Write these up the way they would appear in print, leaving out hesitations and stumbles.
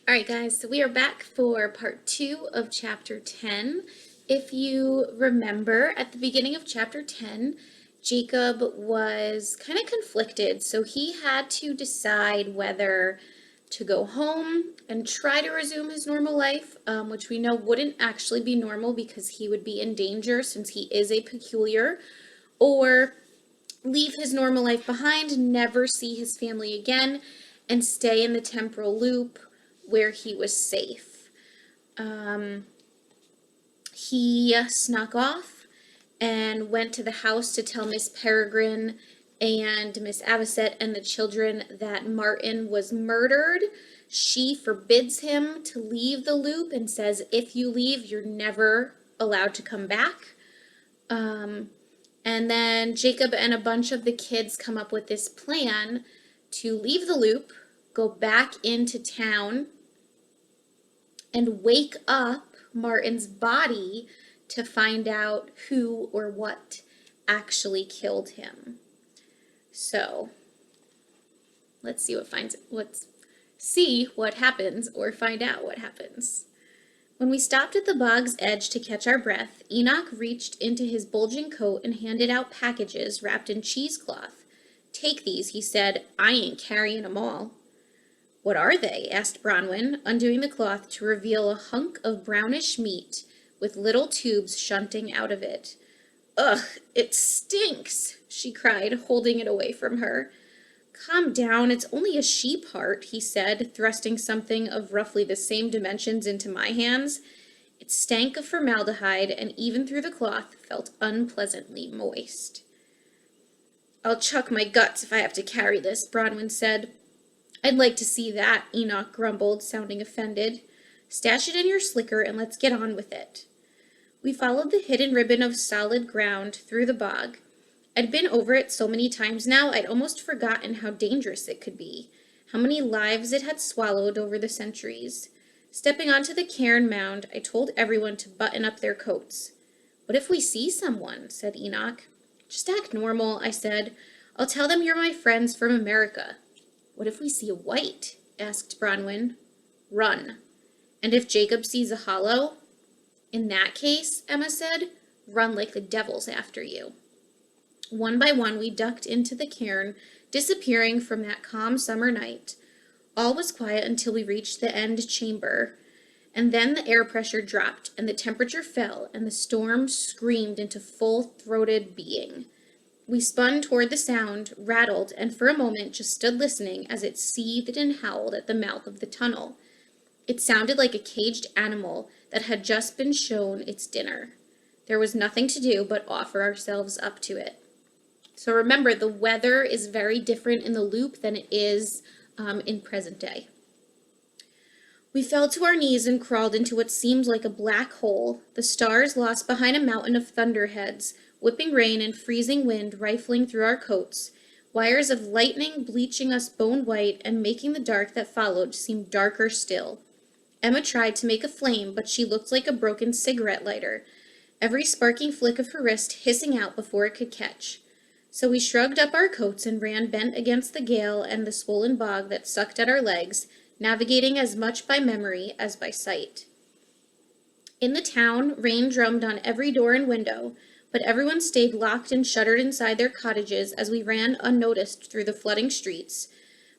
All right, guys, so we are back for part 2 of chapter 10. If you remember, at the beginning of chapter 10, Jacob was kind of conflicted, so he had to decide whether to go home and try to resume his normal life, which we know wouldn't actually be normal because he would be in danger since he is a peculiar, or leave his normal life behind, never see his family again, and stay in the temporal loop where he was safe. He snuck off and went to the house to tell Miss Peregrine and Miss Avocet and the children that Martin was murdered. She forbids him to leave the loop and says, if you leave, you're never allowed to come back. And then Jacob and a bunch of the kids come up with this plan to leave the loop, go back into town, and wake up Martin's body to find out who or what actually killed him. So let's see what happens or find out what happens. When we stopped at the bog's edge to catch our breath, Enoch reached into his bulging coat and handed out packages wrapped in cheesecloth. "Take these," he said. "I ain't carrying 'em all." "What are they?" asked Bronwyn, undoing the cloth to reveal a hunk of brownish meat with little tubes shunting out of it. "Ugh, it stinks," she cried, holding it away from her. "Calm down, it's only a sheep heart," he said, thrusting something of roughly the same dimensions into my hands. It stank of formaldehyde, and even through the cloth felt unpleasantly moist. "I'll chuck my guts if I have to carry this," Bronwyn said. "I'd like to see that," Enoch grumbled, sounding offended. "Stash it in your slicker and let's get on with it." We followed the hidden ribbon of solid ground through the bog. I'd been over it so many times now, I'd almost forgotten how dangerous it could be, how many lives it had swallowed over the centuries. Stepping onto the cairn mound, I told everyone to button up their coats. "What if we see someone?" said Enoch. "Just act normal," I said. "I'll tell them you're my friends from America." "What if we see a white?" asked Bronwyn. "Run." "And if Jacob sees a hollow?" "In that case," Emma said, "run like the devil's after you." One by one we ducked into the cairn, disappearing from that calm summer night. All was quiet until we reached the end chamber, and then the air pressure dropped, and the temperature fell, and the storm screamed into full-throated being. We spun toward the sound, rattled, and for a moment just stood listening as it seethed and howled at the mouth of the tunnel. It sounded like a caged animal that had just been shown its dinner. There was nothing to do but offer ourselves up to it. So remember, the weather is very different in the loop than it is in present day. We fell to our knees and crawled into what seemed like a black hole, the stars lost behind a mountain of thunderheads, whipping rain and freezing wind rifling through our coats, wires of lightning bleaching us bone white and making the dark that followed seem darker still. Emma tried to make a flame, but she looked like a broken cigarette lighter, every sparking flick of her wrist hissing out before it could catch. So we shrugged up our coats and ran bent against the gale and the swollen bog that sucked at our legs, navigating as much by memory as by sight. In the town, rain drummed on every door and window, but everyone stayed locked and shuttered inside their cottages as we ran unnoticed through the flooding streets,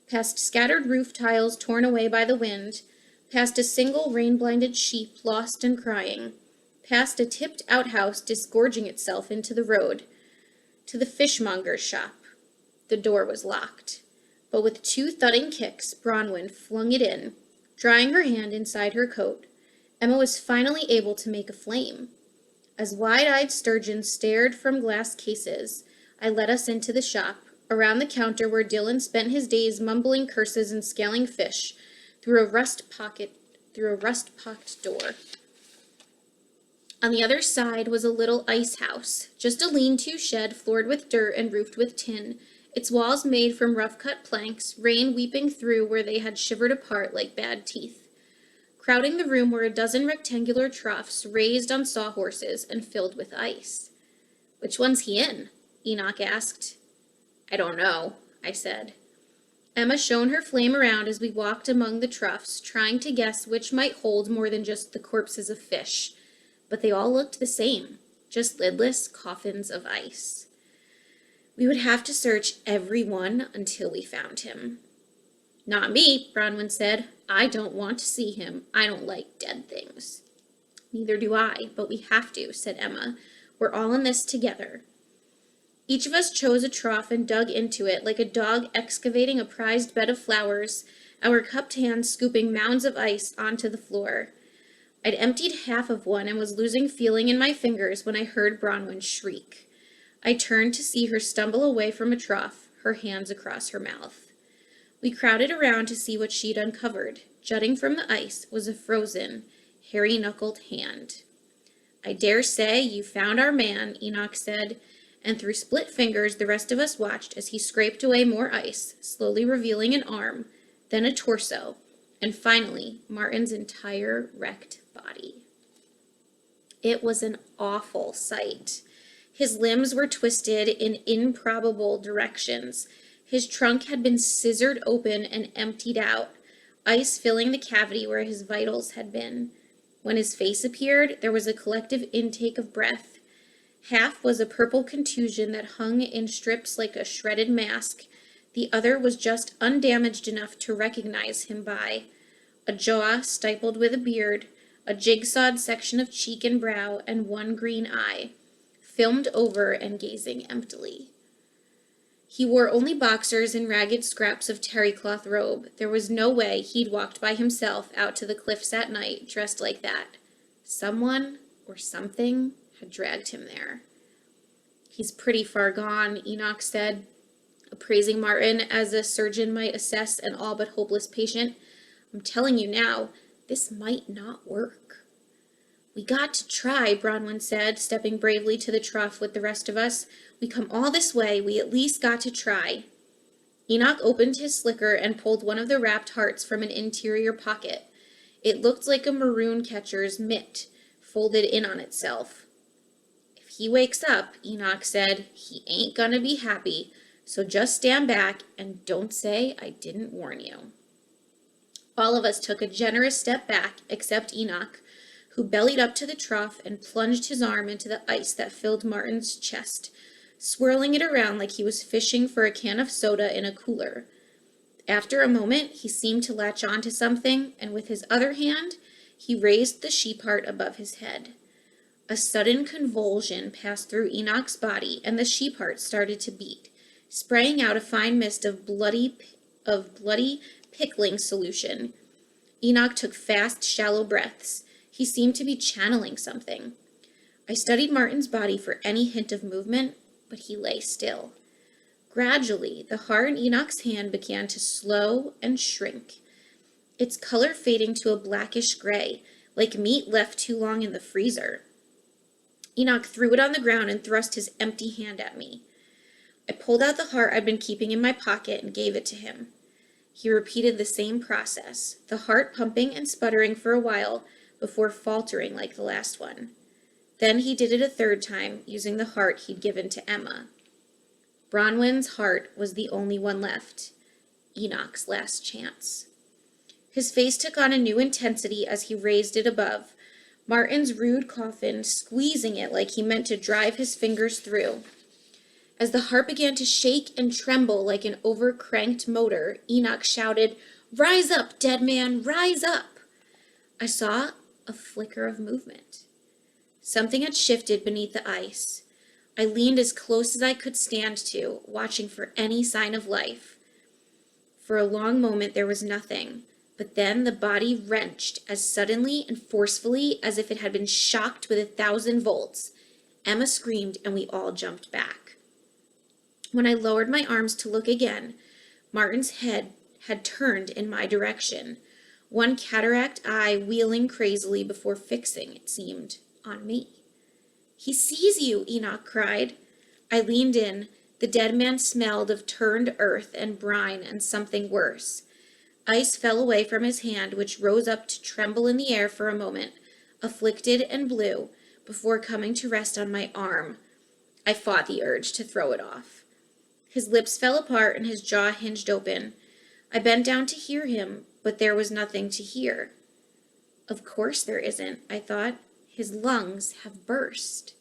past scattered roof tiles torn away by the wind, past a single rain-blinded sheep lost and crying, past a tipped outhouse disgorging itself into the road, to the fishmonger's shop. The door was locked, but with 2 thudding kicks, Bronwyn flung it in, drying her hand inside her coat. Emma was finally able to make a flame. As wide-eyed sturgeons stared from glass cases, I led us into the shop, around the counter where Dylan spent his days mumbling curses and scaling fish, through a rust-pocked door. On the other side was a little ice house, just a lean-to shed floored with dirt and roofed with tin, its walls made from rough-cut planks, rain weeping through where they had shivered apart like bad teeth. Crowding the room were a dozen rectangular troughs raised on sawhorses and filled with ice. "Which one's he in?" Enoch asked. "I don't know," I said. Emma shone her flame around as we walked among the troughs, trying to guess which might hold more than just the corpses of fish. But they all looked the same, just lidless coffins of ice. We would have to search every one until we found him. Not me, Bronwyn said. I don't want to see him. I don't like dead things. Neither do I, but we have to, said Emma. We're all in this together. Each of us chose a trough and dug into it like a dog excavating a prized bed of flowers, our cupped hands scooping mounds of ice onto the floor. I'd emptied half of one and was losing feeling in my fingers when I heard Bronwyn shriek. I turned to see her stumble away from a trough, her hands across her mouth. We crowded around to see what she'd uncovered. Jutting from the ice was a frozen, hairy-knuckled hand. I dare say you found our man, Enoch said, and through split fingers the rest of us watched as he scraped away more ice, slowly revealing an arm, then a torso, and finally Martin's entire wrecked body. It was an awful sight. His limbs were twisted in improbable directions. His trunk had been scissored open and emptied out, ice filling the cavity where his vitals had been. When his face appeared, there was a collective intake of breath. Half was a purple contusion that hung in strips like a shredded mask. The other was just undamaged enough to recognize him by a jaw stippled with a beard, a jigsawed section of cheek and brow, and one green eye, filmed over and gazing emptily. He wore only boxers and ragged scraps of terrycloth robe. There was no way he'd walked by himself out to the cliffs at night dressed like that. Someone or something had dragged him there. He's pretty far gone, Enoch said, appraising Martin as a surgeon might assess an all but hopeless patient. I'm telling you now, this might not work. We got to try, Bronwyn said, stepping bravely to the trough with the rest of us. We come all this way, we at least got to try. Enoch opened his slicker and pulled one of the wrapped hearts from an interior pocket. It looked like a maroon catcher's mitt, folded in on itself. If he wakes up, Enoch said, he ain't gonna be happy, so just stand back and don't say I didn't warn you. All of us took a generous step back, except Enoch, who bellied up to the trough and plunged his arm into the ice that filled Martin's chest, swirling it around like he was fishing for a can of soda in a cooler. After a moment, he seemed to latch on to something, and with his other hand, he raised the sheep heart above his head. A sudden convulsion passed through Enoch's body, and the sheep heart started to beat, spraying out a fine mist of bloody pickling solution. Enoch took fast, shallow breaths. He seemed to be channeling something. I studied Martin's body for any hint of movement, but he lay still. Gradually, the heart in Enoch's hand began to slow and shrink, its color fading to a blackish gray, like meat left too long in the freezer. Enoch threw it on the ground and thrust his empty hand at me. I pulled out the heart I'd been keeping in my pocket and gave it to him. He repeated the same process, the heart pumping and sputtering for a while before faltering like the last one. Then he did it a third time, using the heart he'd given to Emma. Bronwyn's heart was the only one left, Enoch's last chance. His face took on a new intensity as he raised it above, Martin's rude coffin squeezing it like he meant to drive his fingers through. As the heart began to shake and tremble like an over-cranked motor, Enoch shouted, "Rise up, dead man, rise up!" I saw a flicker of movement. Something had shifted beneath the ice. I leaned as close as I could stand to, watching for any sign of life. For a long moment there was nothing, but then the body wrenched as suddenly and forcefully as if it had been shocked with 1,000 volts. Emma screamed and we all jumped back. When I lowered my arms to look again, Martin's head had turned in my direction, one cataract eye wheeling crazily before fixing, it seemed, on me. "He sees you," Enoch cried. I leaned in. The dead man smelled of turned earth and brine and something worse. Ice fell away from his hand, which rose up to tremble in the air for a moment, afflicted and blue, before coming to rest on my arm. I fought the urge to throw it off. His lips fell apart and his jaw hinged open. I bent down to hear him, but there was nothing to hear. Of course there isn't, I thought. His lungs have burst.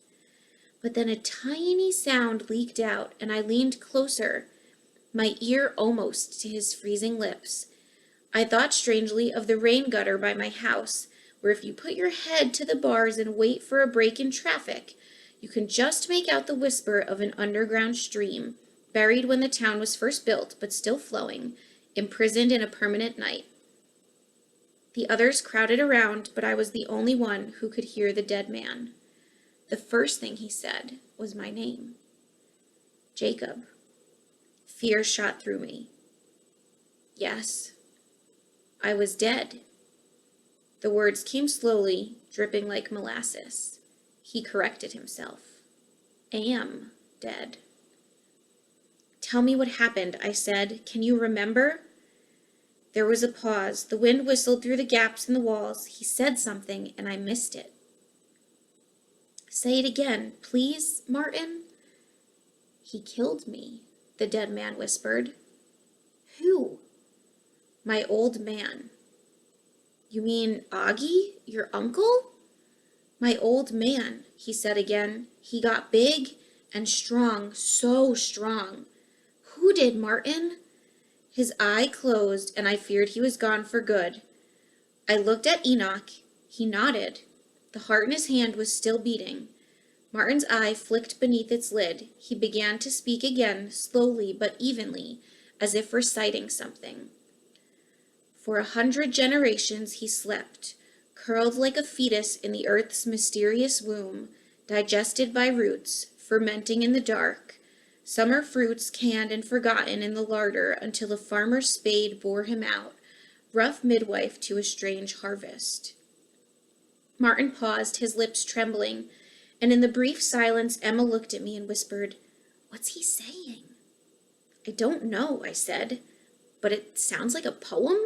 But then a tiny sound leaked out, and I leaned closer, my ear almost to his freezing lips. I thought strangely of the rain gutter by my house, where if you put your head to the bars and wait for a break in traffic, you can just make out the whisper of an underground stream, buried when the town was first built, but still flowing, imprisoned in a permanent night. The others crowded around, but I was the only one who could hear the dead man. The first thing he said was my name. Jacob. Fear shot through me. Yes, I was dead. The words came slowly, dripping like molasses. He corrected himself. Am dead. Tell me what happened, I said. Can you remember? There was a pause. The wind whistled through the gaps in the walls. He said something, and I missed it. Say it again, please, Martin. He killed me, the dead man whispered. Who? My old man. You mean Augie, your uncle? My old man, he said again. He got big and strong, so strong. Who did, Martin? His eye closed, and I feared he was gone for good. I looked at Enoch. He nodded. The heart in his hand was still beating. Martin's eye flicked beneath its lid. He began to speak again, slowly but evenly, as if reciting something. For 100 generations he slept, curled like a fetus in the earth's mysterious womb, digested by roots, fermenting in the dark, summer fruits canned and forgotten in the larder until a farmer's spade bore him out, rough midwife to a strange harvest. Martin paused, his lips trembling, and in the brief silence Emma looked at me and whispered, What's he saying? I don't know, I said, but it sounds like a poem.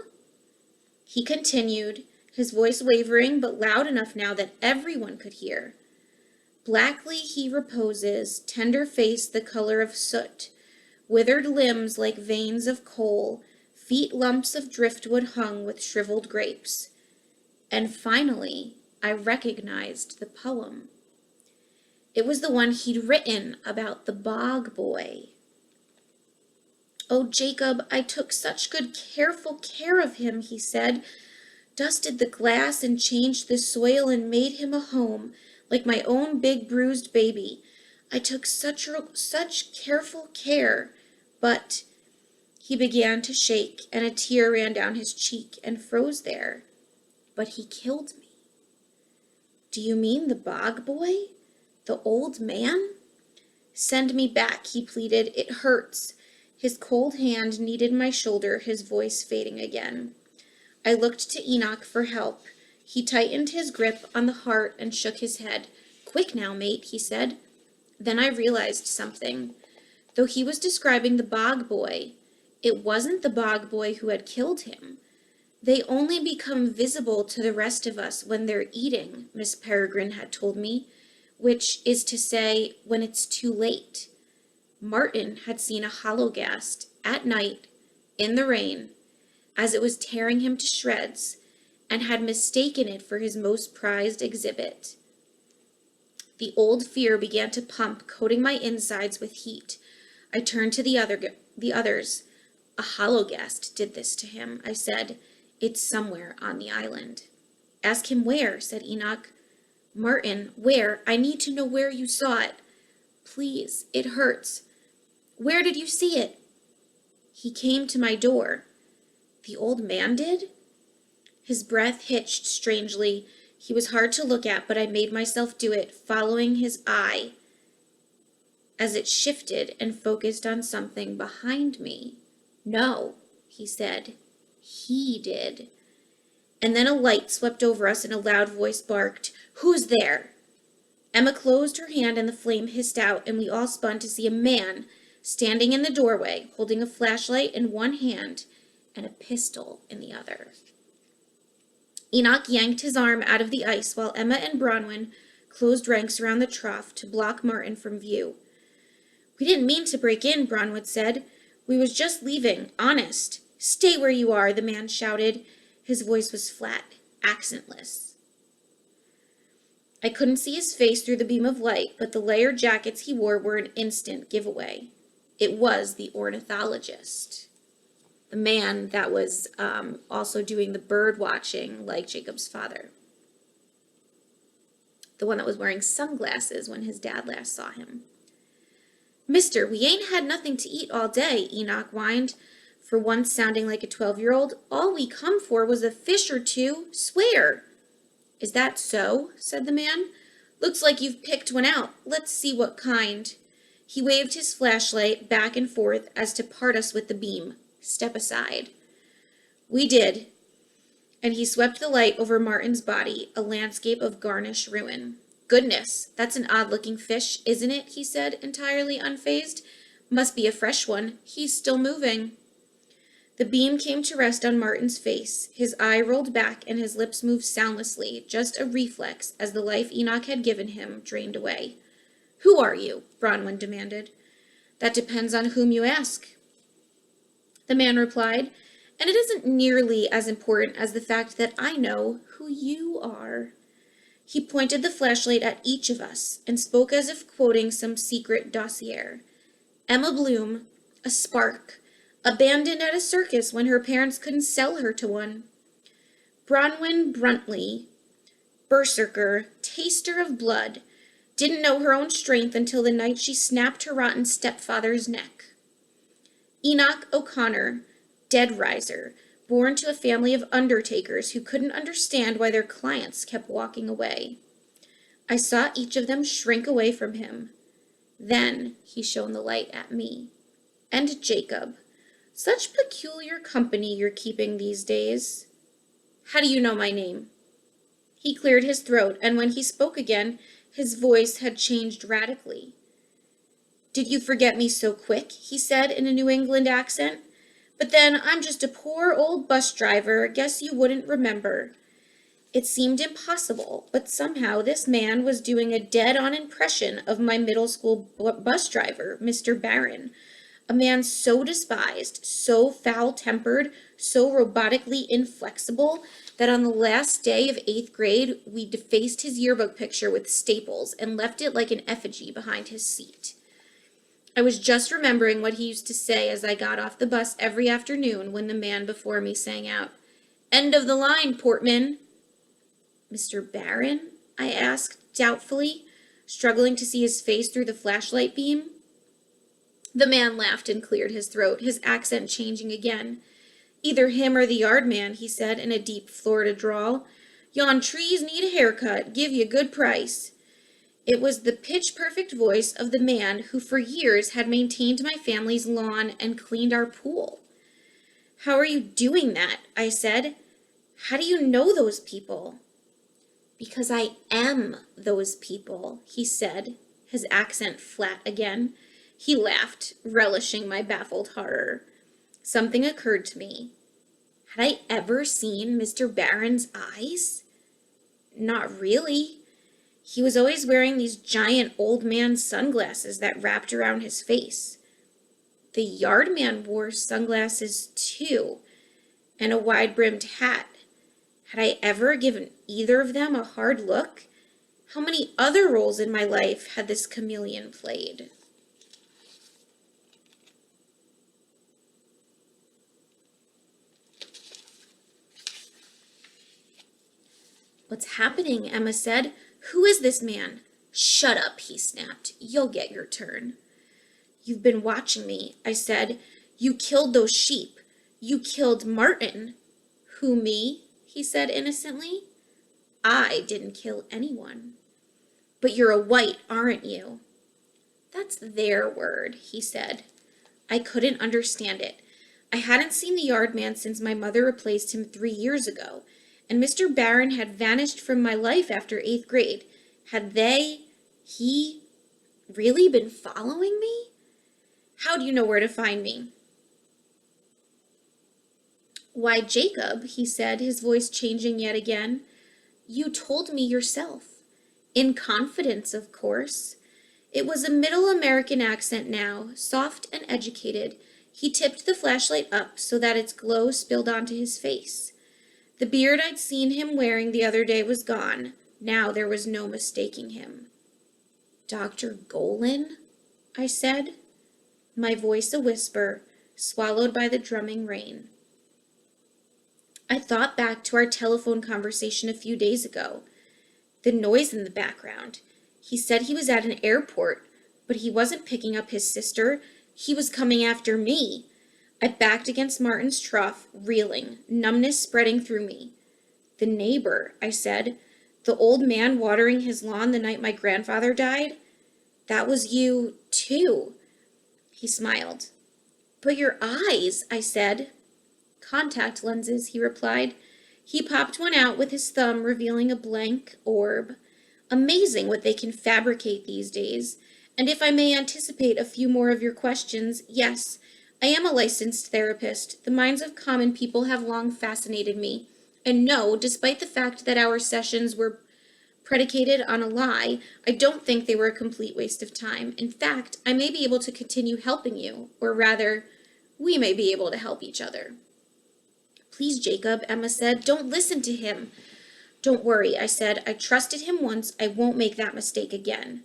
He continued, his voice wavering but loud enough now that everyone could hear. Blackly he reposes, tender face the color of soot, withered limbs like veins of coal, feet lumps of driftwood hung with shriveled grapes. And finally, I recognized the poem. It was the one he'd written about the bog boy. Oh, Jacob, I took such good, careful care of him, he said, dusted the glass and changed the soil and made him a home, like my own big bruised baby. I took such careful care, but he began to shake, and a tear ran down his cheek and froze there. But he killed me. Do you mean the bog boy? The old man? Send me back, he pleaded. It hurts. His cold hand kneaded my shoulder, his voice fading again. I looked to Enoch for help. He tightened his grip on the heart and shook his head. Quick now, mate, he said. Then I realized something. Though he was describing the bog boy, it wasn't the bog boy who had killed him. They only become visible to the rest of us when they're eating, Miss Peregrine had told me, which is to say, when it's too late. Martin had seen a hologhast at night, in the rain, as it was tearing him to shreds, and had mistaken it for his most prized exhibit. The old fear began to pump, coating my insides with heat. I turned to the others. A hologhast did this to him, I said. It's somewhere on the island. Ask him where, said Enoch. Martin, where? I need to know where you saw it. Please, it hurts. Where did you see it? He came to my door. The old man did? His breath hitched strangely. He was hard to look at, but I made myself do it, following his eye as it shifted and focused on something behind me. No, he said. He did. And then a light swept over us and a loud voice barked, Who's there? Emma closed her hand and the flame hissed out, and we all spun to see a man standing in the doorway, holding a flashlight in one hand and a pistol in the other. Enoch yanked his arm out of the ice while Emma and Bronwyn closed ranks around the trough to block Martin from view. We didn't mean to break in, Bronwyn said. We was just leaving, honest. Stay where you are, the man shouted. His voice was flat, accentless. I couldn't see his face through the beam of light, but the layered jackets he wore were an instant giveaway. It was the ornithologist. The man that was also doing the bird watching like Jacob's father. The one that was wearing sunglasses when his dad last saw him. Mister, we ain't had nothing to eat all day, Enoch whined, for once sounding like a 12-year-old. All we come for was a fish or two, swear. Is that so? Said the man. Looks like you've picked one out. Let's see what kind. He waved his flashlight back and forth as to part us with the beam. Step aside. We did, and he swept the light over Martin's body, a landscape of garnish ruin. Goodness, that's an odd-looking fish, isn't it? He said, entirely unfazed. Must be a fresh one. He's still moving. The beam came to rest on Martin's face. His eye rolled back and his lips moved soundlessly, just a reflex as the life Enoch had given him drained away. Who are you? Bronwyn demanded. That depends on whom you ask, the man replied, and it isn't nearly as important as the fact that I know who you are. He pointed the flashlight at each of us and spoke as if quoting some secret dossier. Emma Bloom, a spark, abandoned at a circus when her parents couldn't sell her to one. Bronwyn Bruntley, berserker, taster of blood, didn't know her own strength until the night she snapped her rotten stepfather's neck. Enoch O'Connor, dead riser, born to a family of undertakers who couldn't understand why their clients kept walking away. I saw each of them shrink away from him. Then he shone the light at me. And Jacob. Such peculiar company you're keeping these days. How do you know my name? He cleared his throat, and when he spoke again, his voice had changed radically. Did you forget me so quick? He said in a New England accent. But then I'm just a poor old bus driver. Guess you wouldn't remember. It seemed impossible, but somehow this man was doing a dead-on impression of my middle school bus driver, Mr. Barron, a man so despised, so foul-tempered, so robotically inflexible that on the last day of 8th grade, we defaced his yearbook picture with staples and left it like an effigy behind his seat. I was just remembering what he used to say as I got off the bus every afternoon when the man before me sang out, "End of the line, Portman." Mr. Barron? I asked doubtfully, struggling to see his face through the flashlight beam. The man laughed and cleared his throat, his accent changing again. Either him or the yard man, he said in a deep Florida drawl. Yon trees need a haircut. Give you a good price. It was the pitch-perfect voice of the man who for years had maintained my family's lawn and cleaned our pool. How are you doing that? I said. How do you know those people? Because I am those people, he said, his accent flat again. He laughed, relishing my baffled horror. Something occurred to me. Had I ever seen Mr. Barron's eyes? Not really. He was always wearing these giant old man sunglasses that wrapped around his face. The yard man wore sunglasses too, and a wide-brimmed hat. Had I ever given either of them a hard look? How many other roles in my life had this chameleon played? What's happening? Emma said. Who is this man? Shut up, he snapped. You'll get your turn. You've been watching me, I said. You killed those sheep. You killed Martin. Who, me? He said innocently. I didn't kill anyone. But you're a white, aren't you? That's their word, he said. I couldn't understand it. I hadn't seen the yard man since my mother replaced him 3 years ago, and Mr. Barron had vanished from my life after 8th grade. Had he really been following me? How do you know where to find me? Why, Jacob, he said, his voice changing yet again, you told me yourself. In confidence, of course. It was a middle American accent now, soft and educated, He tipped the flashlight up so that its glow spilled onto his face. The beard I'd seen him wearing the other day was gone. Now there was no mistaking him. "Dr. Golan?" I said, my voice a whisper, swallowed by the drumming rain. I thought back to our telephone conversation a few days ago. The noise in the background. He said he was at an airport, but he wasn't picking up his sister. He was coming after me. I backed against Martin's trough, reeling, numbness spreading through me. "The neighbor," I said. "The old man watering his lawn the night my grandfather died? That was you, too." He smiled. "But your eyes," I said. "Contact lenses," he replied. He popped one out with his thumb, revealing a blank orb. Amazing what they can fabricate these days. And if I may anticipate a few more of your questions, yes, I am a licensed therapist. The minds of common people have long fascinated me. And no, despite the fact that our sessions were predicated on a lie, I don't think they were a complete waste of time. In fact, I may be able to continue helping you, or rather, we may be able to help each other." "Please, Jacob," Emma said, "don't listen to him." "Don't worry," I said. "I trusted him once. I won't make that mistake again."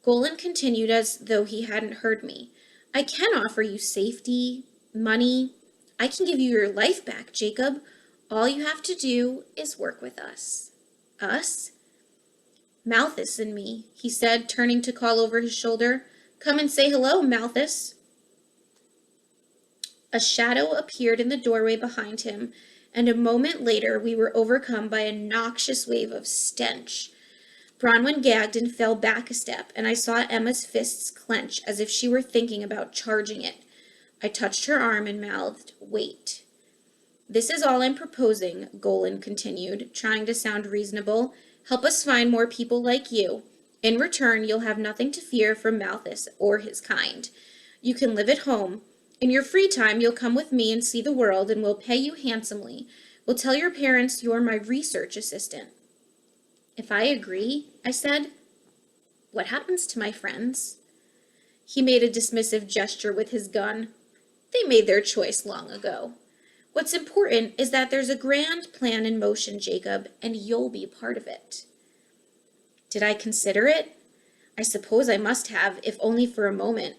Golan continued as though he hadn't heard me. "I can offer you safety, money. I can give you your life back, Jacob. All you have to do is work with us." "Us?" "Malthus and me," he said, turning to call over his shoulder. "Come and say hello, Malthus." A shadow appeared in the doorway behind him, and a moment later we were overcome by a noxious wave of stench. Bronwyn gagged and fell back a step, and I saw Emma's fists clench as if she were thinking about charging it. I touched her arm and mouthed, "Wait." "This is all I'm proposing," Golan continued, trying to sound reasonable. "Help us find more people like you. In return, you'll have nothing to fear from Malthus or his kind. You can live at home. In your free time, you'll come with me and see the world, and we'll pay you handsomely. We'll tell your parents you're my research assistant." "If I agree," I said, "what happens to my friends?" He made a dismissive gesture with his gun. "They made their choice long ago. What's important is that there's a grand plan in motion, Jacob, and you'll be part of it." Did I consider it? I suppose I must have, if only for a moment.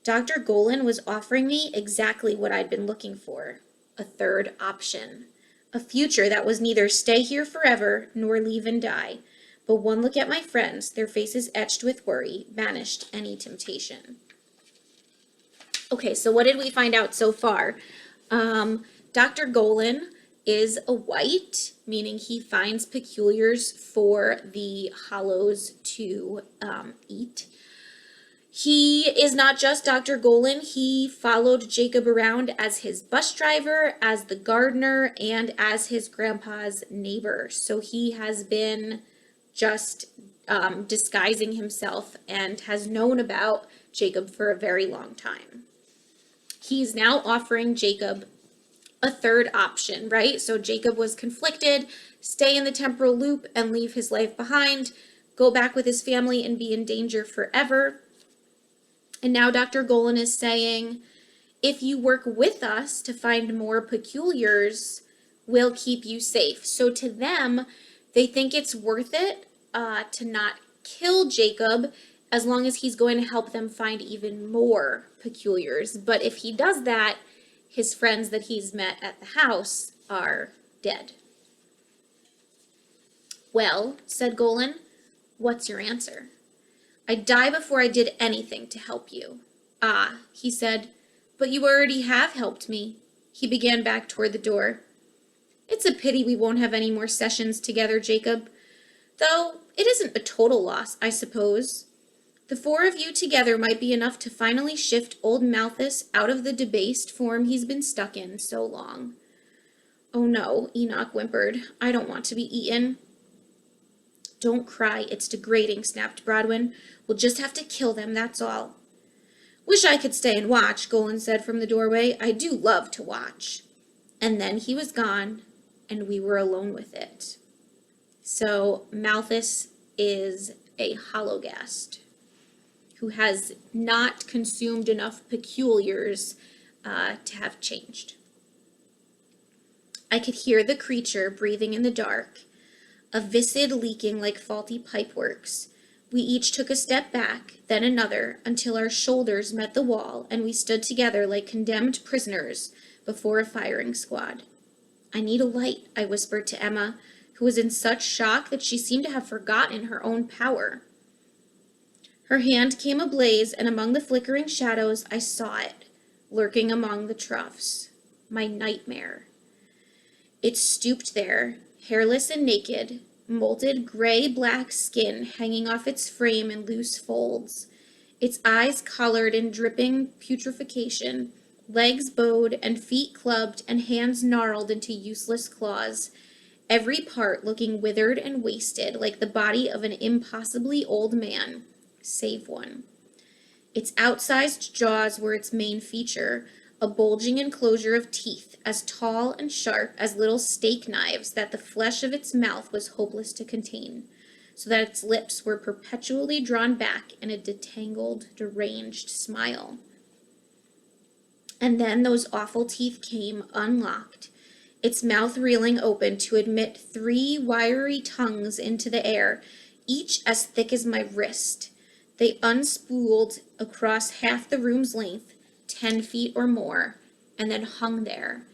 Dr. Golan was offering me exactly what I'd been looking for. A third option. A future that was neither stay here forever nor leave and die. But one look at my friends, their faces etched with worry, banished any temptation. Okay, so what did we find out so far? Dr. Golan is a white, meaning he finds peculiars for the hollows to eat. He is not just Dr. Golan. He followed Jacob around as his bus driver, as the gardener, and as his grandpa's neighbor. So he has been just disguising himself and has known about Jacob for a very long time. He's now offering Jacob a third option, right? So Jacob was conflicted, stay in the temporal loop and leave his life behind, go back with his family and be in danger forever. And now Dr. Golan is saying, if you work with us to find more peculiars, we'll keep you safe. So to them, they think it's worth it to not kill Jacob as long as he's going to help them find even more peculiars. But if he does that, his friends that he's met at the house are dead. "Well," said Golan, "what's your answer?" "I'd die before I did anything to help you." "Ah," he said, "but you already have helped me." He began back toward the door. "It's a pity we won't have any more sessions together, Jacob. Though it isn't a total loss, I suppose. The four of you together might be enough to finally shift old Malthus out of the debased form he's been stuck in so long." "Oh no," Enoch whimpered. "I don't want to be eaten." "Don't cry, it's degrading," snapped Brodwin. "We'll just have to kill them, that's all." "Wish I could stay and watch," Golan said from the doorway. "I do love to watch." And then he was gone, and we were alone with it. So Malthus is a hologast who has not consumed enough peculiars to have changed. I could hear the creature breathing in the dark, a viscid leaking like faulty pipeworks. We each took a step back, then another, until our shoulders met the wall and we stood together like condemned prisoners before a firing squad. I need a light, I whispered to Emma, who was in such shock that she seemed to have forgotten her own power. Her hand came ablaze, and among the flickering shadows I saw it, lurking among the troughs. My nightmare. It stooped there, hairless and naked, molted gray-black skin hanging off its frame in loose folds, its eyes colored in dripping putrefaction, legs bowed and feet clubbed and hands gnarled into useless claws, every part looking withered and wasted like the body of an impossibly old man, save one. Its outsized jaws were its main feature, a bulging enclosure of teeth as tall and sharp as little steak knives that the flesh of its mouth was hopeless to contain, so that its lips were perpetually drawn back in a detangled, deranged smile. And then those awful teeth came, unlocked, its mouth reeling open to admit 3 wiry tongues into the air, each as thick as my wrist. They unspooled across half the room's length, 10 feet or more, and then hung there,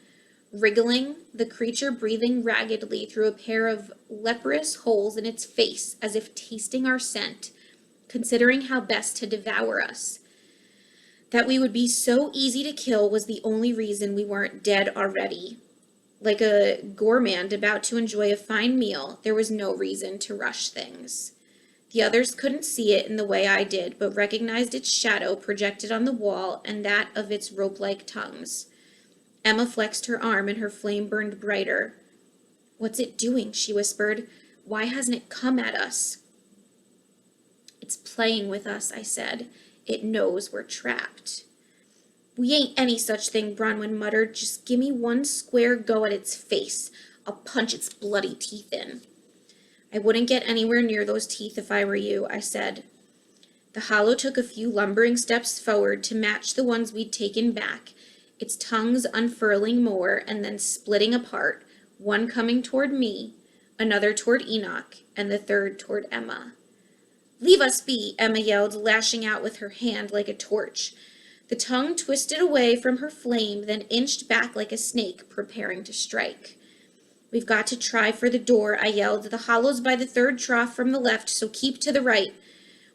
wriggling, the creature breathing raggedly through a pair of leprous holes in its face as if tasting our scent, considering how best to devour us. That we would be so easy to kill was the only reason we weren't dead already. Like a gourmand about to enjoy a fine meal, there was no reason to rush things. The others couldn't see it in the way I did, but recognized its shadow projected on the wall and that of its rope-like tongues. Emma flexed her arm and her flame burned brighter. "What's it doing?" she whispered. "Why hasn't it come at us?" "It's playing with us," I said. "It knows we're trapped." "We ain't any such thing," Bronwyn muttered. "Just gimme one square go at its face. I'll punch its bloody teeth in." "I wouldn't get anywhere near those teeth if I were you," I said. The hollow took a few lumbering steps forward to match the ones we'd taken back, its tongues unfurling more and then splitting apart, one coming toward me, another toward Enoch, and the third toward Emma. "Leave us be," Emma yelled, lashing out with her hand like a torch. The tongue twisted away from her flame, then inched back like a snake, preparing to strike. "We've got to try for the door," I yelled. "The hollow's by the third trough from the left, so keep to the right."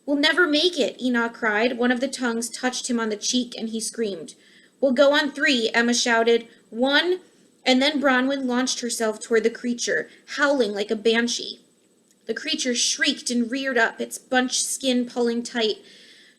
"We'll never make it," Enoch cried. One of the tongues touched him on the cheek, and he screamed. "We'll go on 3, Emma shouted. 1, and then Bronwyn launched herself toward the creature, howling like a banshee. The creature shrieked and reared up, its bunched skin pulling tight.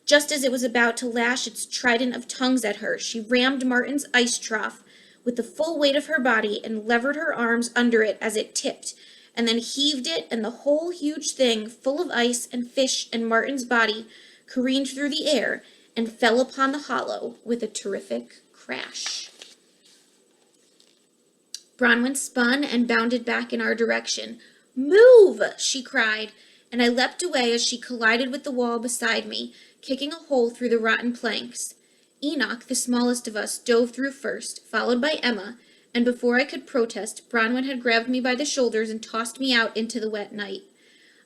Just as it was about to lash its trident of tongues at her, she rammed Martin's ice trough with the full weight of her body and levered her arms under it as it tipped, and then heaved it, and the whole huge thing, full of ice and fish and Martin's body, careened through the air and fell upon the hollow with a terrific crash. Bronwyn spun and bounded back in our direction. "Move!" she cried, and I leapt away as she collided with the wall beside me, kicking a hole through the rotten planks. Enoch, the smallest of us, dove through first, followed by Emma, and before I could protest, Bronwyn had grabbed me by the shoulders and tossed me out into the wet night.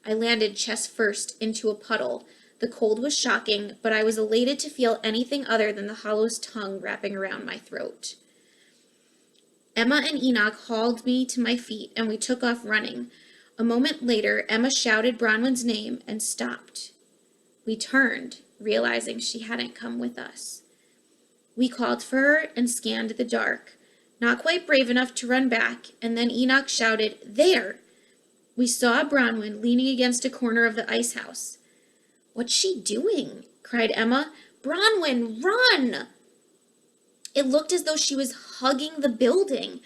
I landed chest first into a puddle. The cold was shocking, but I was elated to feel anything other than the hollow's tongue wrapping around my throat. Emma and Enoch hauled me to my feet, and we took off running. A moment later, Emma shouted Bronwyn's name and stopped. We turned, realizing she hadn't come with us. We called for her and scanned the dark, not quite brave enough to run back, and then Enoch shouted, "There!" We saw Bronwyn leaning against a corner of the ice house. "What's she doing?" cried Emma. "Bronwyn, run!" It looked as though she was hugging the building.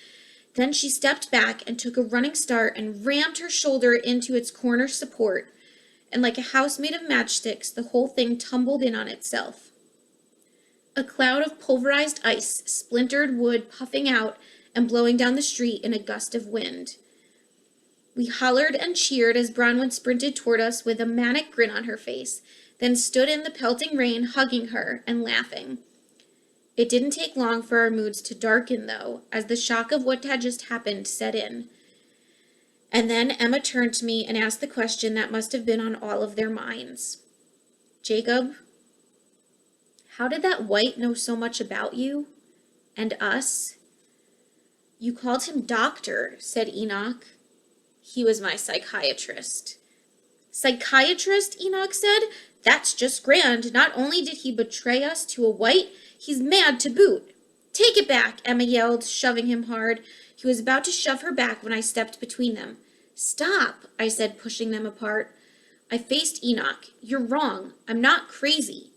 Then she stepped back and took a running start and rammed her shoulder into its corner support, and like a house made of matchsticks, the whole thing tumbled in on itself. A cloud of pulverized ice, splintered wood puffing out and blowing down the street in a gust of wind. We hollered and cheered as Bronwyn sprinted toward us with a manic grin on her face, then stood in the pelting rain hugging her and laughing. It didn't take long for our moods to darken, though, as the shock of what had just happened set in. And then Emma turned to me and asked the question that must have been on all of their minds. Jacob, how did that white know so much about you? And us? You called him doctor, said Enoch. He was my psychiatrist. Psychiatrist, Enoch said? That's just grand. Not only did he betray us to a white, he's mad to boot. Take it back, Emma yelled, shoving him hard. He was about to shove her back when I stepped between them. Stop, I said, pushing them apart. I faced Enoch. You're wrong. I'm not crazy.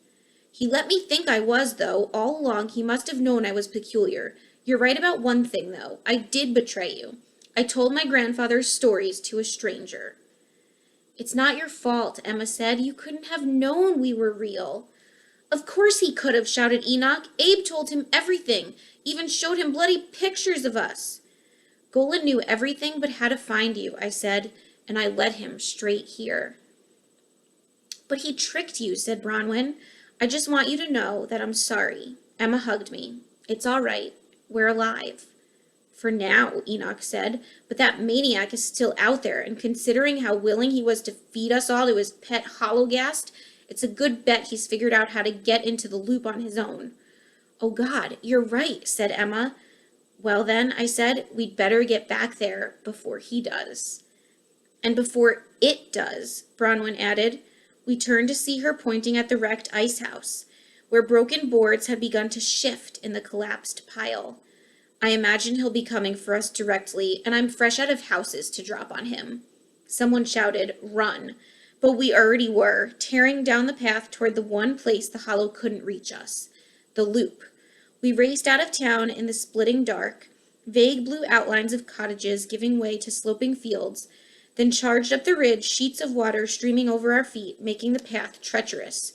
He let me think I was, though. All along, he must have known I was peculiar. You're right about one thing, though. I did betray you. I told my grandfather's stories to a stranger. It's not your fault, Emma said. You couldn't have known we were real. Of course he could have, shouted Enoch. Abe told him everything, even showed him bloody pictures of us. Golan knew everything but how to find you, I said, and I led him straight here. But he tricked you, said Bronwyn. I just want you to know that I'm sorry. Emma hugged me. It's all right. We're alive. For now, Enoch said, but that maniac is still out there, and considering how willing he was to feed us all to his pet hologast, it's a good bet he's figured out how to get into the loop on his own. Oh, God, you're right, said Emma. Well, then, I said, we'd better get back there before he does. And before it does, Bronwyn added. We turned to see her pointing at the wrecked ice house, where broken boards had begun to shift in the collapsed pile. I imagine he'll be coming for us directly, and I'm fresh out of houses to drop on him. Someone shouted, run, but we already were, tearing down the path toward the one place the hollow couldn't reach us, the loop. We raced out of town in the splitting dark, vague blue outlines of cottages giving way to sloping fields, then charged up the ridge, sheets of water streaming over our feet, making the path treacherous.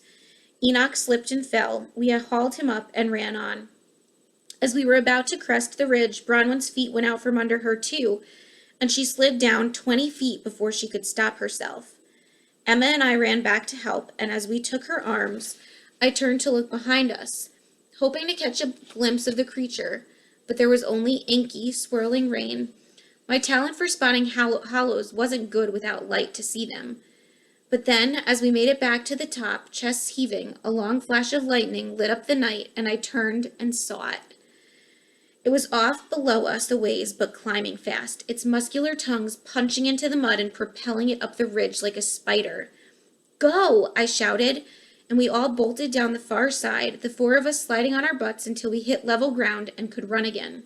Enoch slipped and fell. We hauled him up and ran on. As we were about to crest the ridge, Bronwyn's feet went out from under her, too, and she slid down 20 feet before she could stop herself. Emma and I ran back to help, and as we took her arms, I turned to look behind us, hoping to catch a glimpse of the creature, but there was only inky, swirling rain. My talent for spotting hollows wasn't good without light to see them. But then, as we made it back to the top, chests heaving, a long flash of lightning lit up the night, and I turned and saw it. It was off below us a ways, but climbing fast, its muscular tongues punching into the mud and propelling it up the ridge like a spider. Go! I shouted, and we all bolted down the far side, the four of us sliding on our butts until we hit level ground and could run again.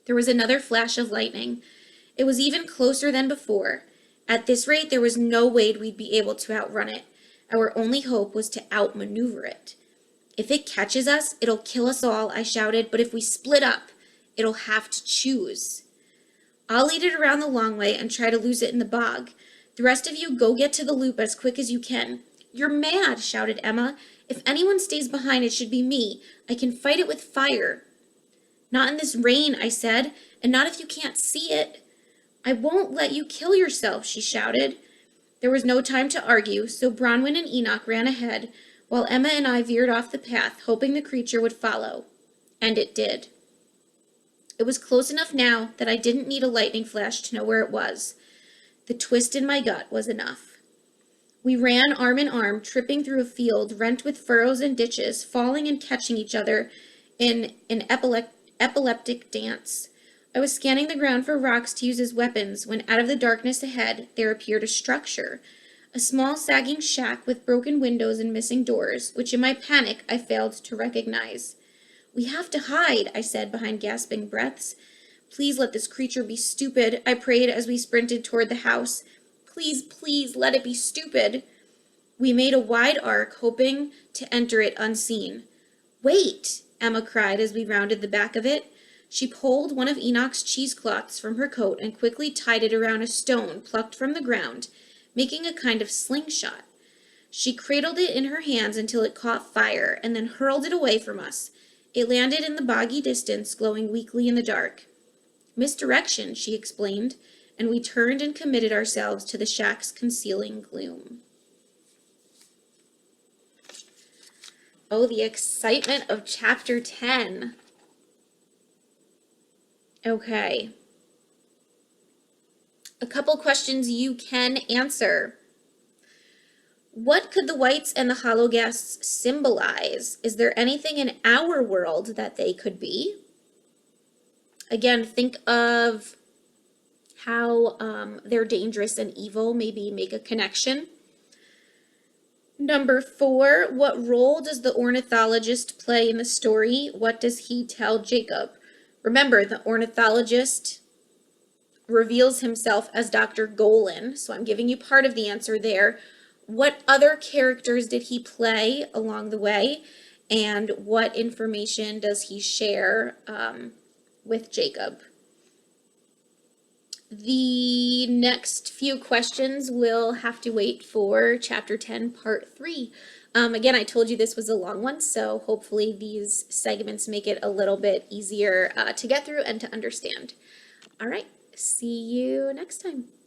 There was another flash of lightning. It was even closer than before. At this rate, there was no way we'd be able to outrun it. Our only hope was to outmaneuver it. If it catches us, it'll kill us all, I shouted, but if we split up, it'll have to choose. I'll lead it around the long way and try to lose it in the bog. The rest of you go get to the loop as quick as you can. You're mad, shouted Emma. If anyone stays behind, it should be me. I can fight it with fire. Not in this rain, I said, and not if you can't see it. I won't let you kill yourself, she shouted. There was no time to argue, so Bronwyn and Enoch ran ahead, while Emma and I veered off the path, hoping the creature would follow. And it did. It was close enough now that I didn't need a lightning flash to know where it was. The twist in my gut was enough. We ran arm in arm, tripping through a field rent with furrows and ditches, falling and catching each other in an epileptic dance. I was scanning the ground for rocks to use as weapons when out of the darkness ahead there appeared a structure. A small sagging shack with broken windows and missing doors, which in my panic I failed to recognize. We have to hide, I said behind gasping breaths. Please let this creature be stupid, I prayed as we sprinted toward the house. Please, please, let it be stupid. We made a wide arc, hoping to enter it unseen. Wait, Emma cried as we rounded the back of it. She pulled one of Enoch's cheesecloths from her coat and quickly tied it around a stone plucked from the ground, making a kind of slingshot. She cradled it in her hands until it caught fire, and then hurled it away from us. It landed in the boggy distance, glowing weakly in the dark. Misdirection, she explained, and we turned and committed ourselves to the shack's concealing gloom. Oh, the excitement of chapter 10. Okay. A couple questions you can answer. What could the whites and the hollow guests symbolize? Is there anything in our world that they could be? Again, think of how they're dangerous and evil, maybe make a connection. Number 4, what role does the ornithologist play in the story? What does he tell Jacob? Remember, the ornithologist reveals himself as Dr. Golan, so I'm giving you part of the answer there. What other characters did he play along the way, and what information does he share with Jacob? The next few questions will have to wait for Chapter 10, Part 3. Again, I told you this was a long one, so hopefully these segments make it a little bit easier to get through and to understand. All right, see you next time.